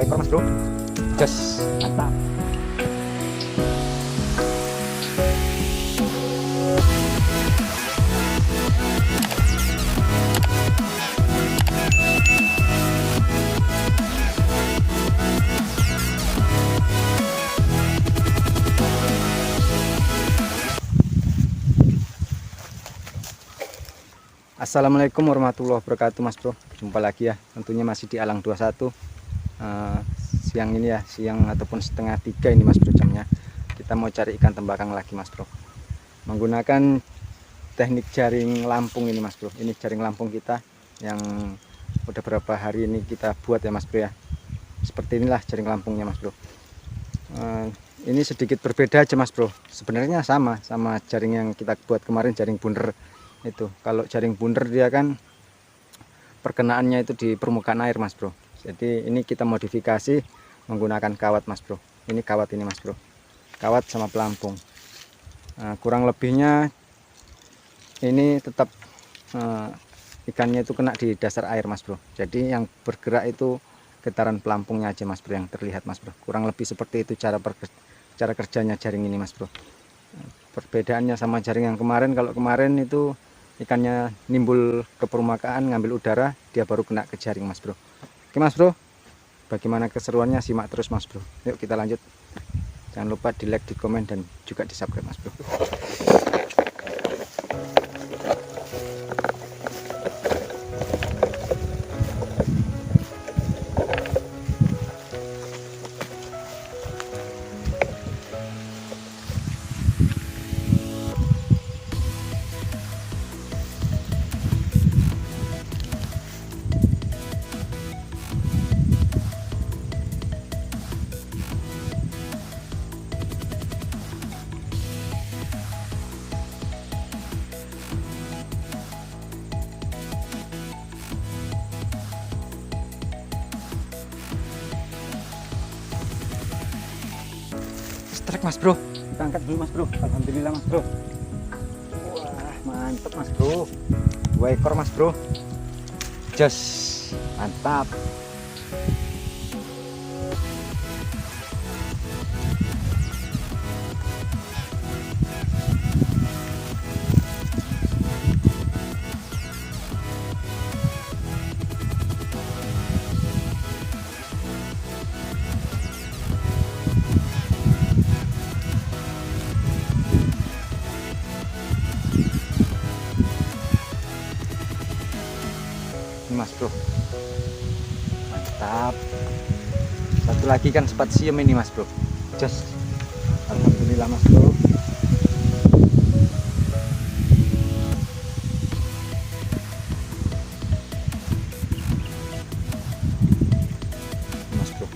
ekor mas bro. Jos, mantap. Assalamualaikum warahmatullahi wabarakatuh mas bro. Jumpa lagi ya, tentunya masih di Alang 21. Siang ini ya, siang ataupun setengah 3 ini mas bro jamnya. Kita mau cari ikan tembakang lagi mas bro, menggunakan teknik jaring lampung ini mas bro. Ini jaring lampung kita yang udah berapa hari ini kita buat ya mas bro ya. Seperti inilah jaring lampungnya mas bro. Ini sedikit berbeda aja mas bro, sebenarnya sama jaring yang kita buat kemarin, jaring bunder itu. Kalau jaring bunder dia kan perkenaannya itu di permukaan air mas bro, jadi ini kita modifikasi menggunakan kawat mas bro. Ini kawat ini mas bro, kawat sama pelampung. Kurang lebihnya ini tetap ikannya itu kena di dasar air mas bro, jadi yang bergerak itu getaran pelampungnya aja mas bro yang terlihat mas bro. Kurang lebih seperti itu cara kerjanya jaring ini mas bro. Perbedaannya sama jaring yang kemarin, kalau kemarin itu ikannya nimbul ke permukaan ngambil udara, dia baru kena ke jaring mas bro. Oke mas bro, bagaimana keseruannya simak terus mas bro. Yuk kita lanjut. Jangan lupa di like, di komen, dan juga di subscribe mas bro. Strike mas bro, kita angkat dulu mas bro. Alhamdulillah mas bro. Wah mantep mas bro, 2 ekor mas bro. Jos, mantap. Mas bro, mantap. Satu lagi kan spasium ini mas bro. Just alhamdulillah mas bro. Mas bro,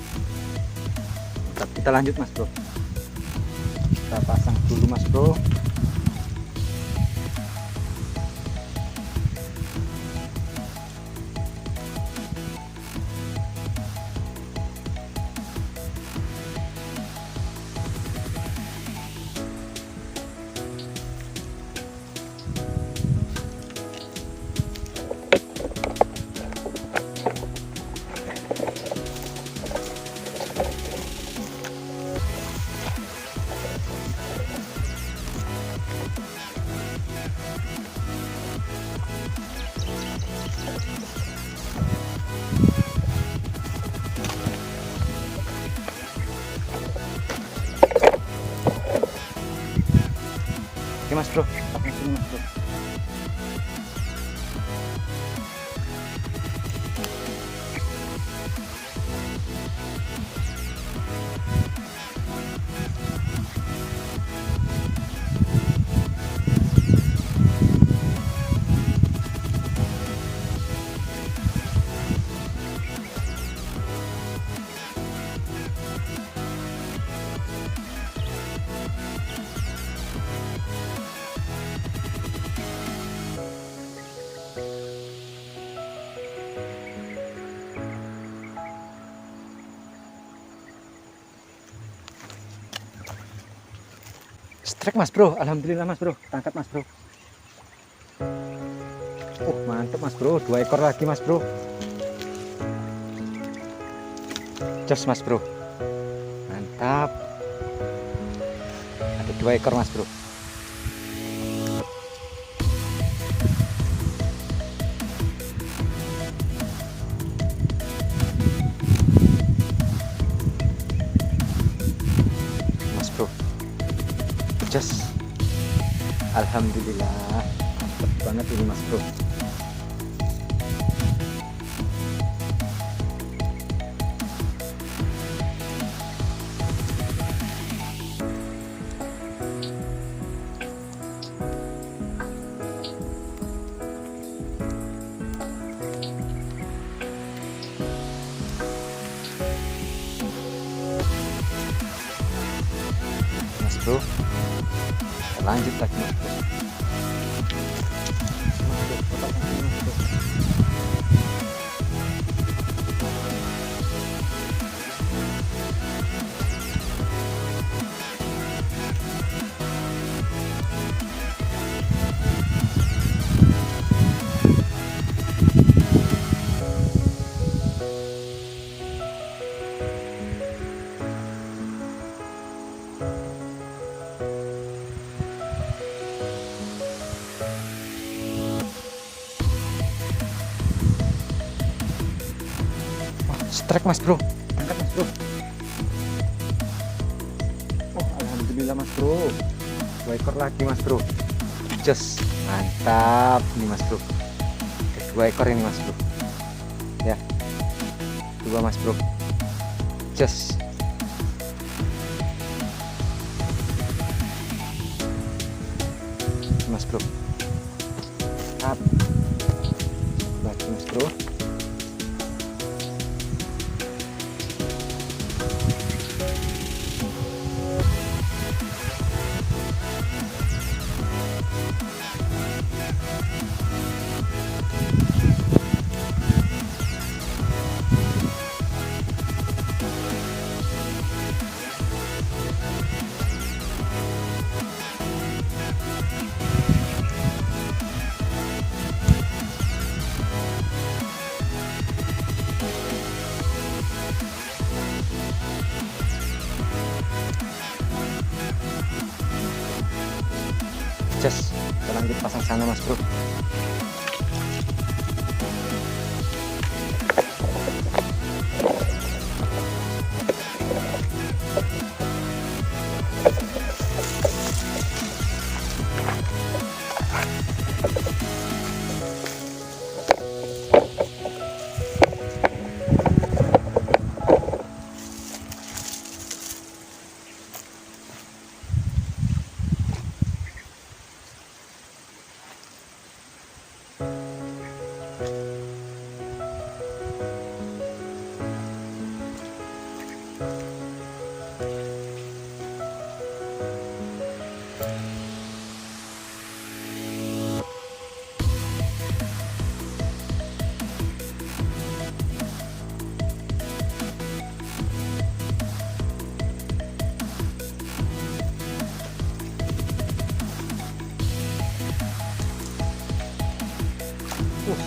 mantap. Kita lanjut mas bro, kita pasang dulu mas bro. Oke mas bro, pakai sini mas bro. Strike mas bro, alhamdulillah mas bro, tangkap mas bro. Mantap mas bro, 2 ekor lagi mas bro. Jos mas bro, mantap. Ada 2 ekor mas bro. Mas bro, jos. Alhamdulillah, mantap banget ini mas bro. Mas bro, lanjut lagi mas bro. Strike mas bro, angkat mas bro. Oh alhamdulillah mas bro, 2 ekor lagi mas bro. Jos, mantap ini mas bro. 2 ekor ini mas bro. Ya, 2 mas bro. Jos. Mas bro. Tap. Lagi mas bro. Jos, kita lanjut pasang sana mas bro.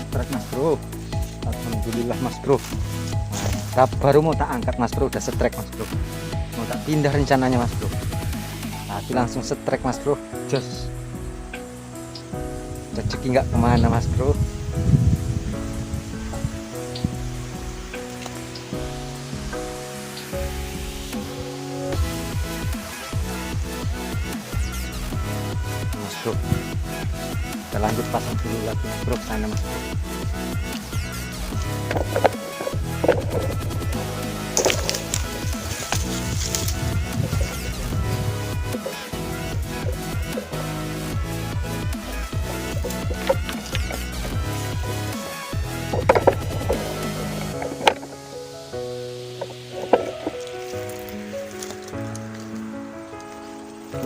Strike mas bro, alhamdulillah mas bro, mantap. Baru mau tak angkat mas bro, udah strike mas bro. Mau tak pindah rencananya mas bro, tapi langsung strike mas bro. Jos, rezeki nggak kemana mas bro. Mas bro, kita lanjut pasang dulu lagi mas bro, sana mas bro.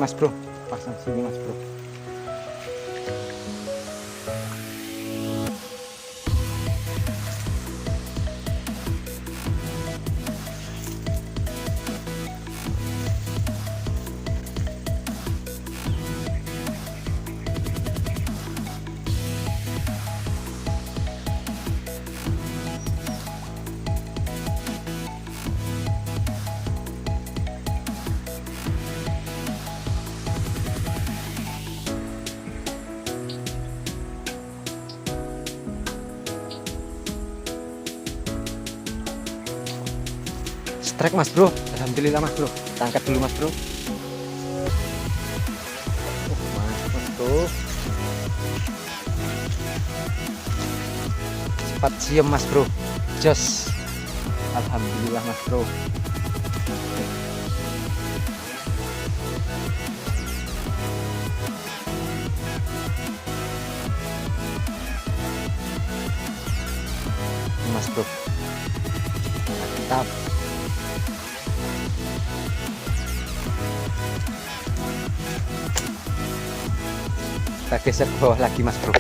Mas bro, pasang sini mas bro. Strike mas bro, alhamdulillah mas bro. Kita angkat dulu mas bro. Mas bro, cepat siam mas bro, jos. Alhamdulillah mas bro. Mas bro, mantap. Kita geser ke bawah lagi mas bro.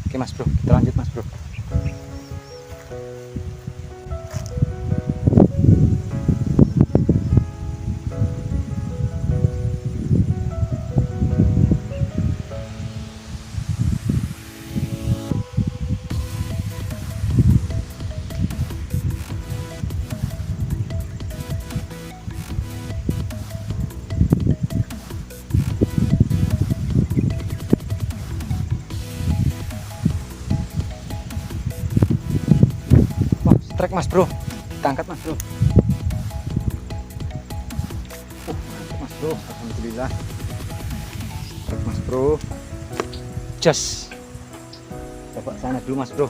Oke mas bro, kita lanjut mas bro. Strike mas bro, kita angkat mas bro. Mantap mas bro, alhamdulillah. Strike mas bro, just. Coba sana dulu mas bro.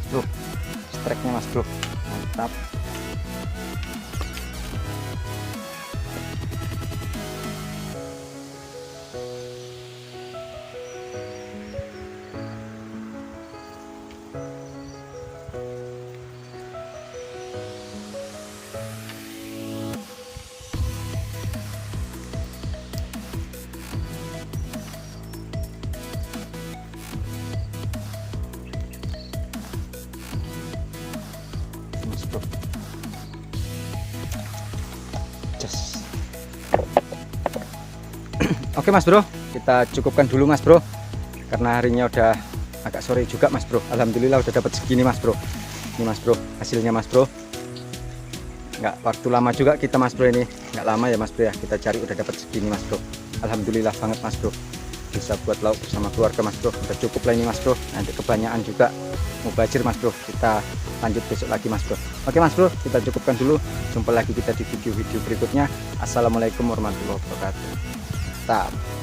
Bro, strike-nya mas bro, mantap. Mas bro, just. Oke mas bro, kita cukupkan dulu mas bro, karena harinya udah agak sore juga mas bro. Alhamdulillah udah dapat segini mas bro. Ini mas bro, hasilnya mas bro. Nggak waktu lama juga kita mas bro, ini nggak lama ya mas bro ya, kita cari udah dapat segini mas bro. Alhamdulillah banget mas bro, bisa buat lauk bersama keluarga mas bro. Udah cukup lah ini mas bro, nanti kebanyakan juga mubazir mas bro. Kita lanjut besok lagi mas bro. Oke mas bro, kita cukupkan dulu. Jumpa lagi kita di video-video berikutnya. Assalamualaikum warahmatullahi wabarakatuh. Stop.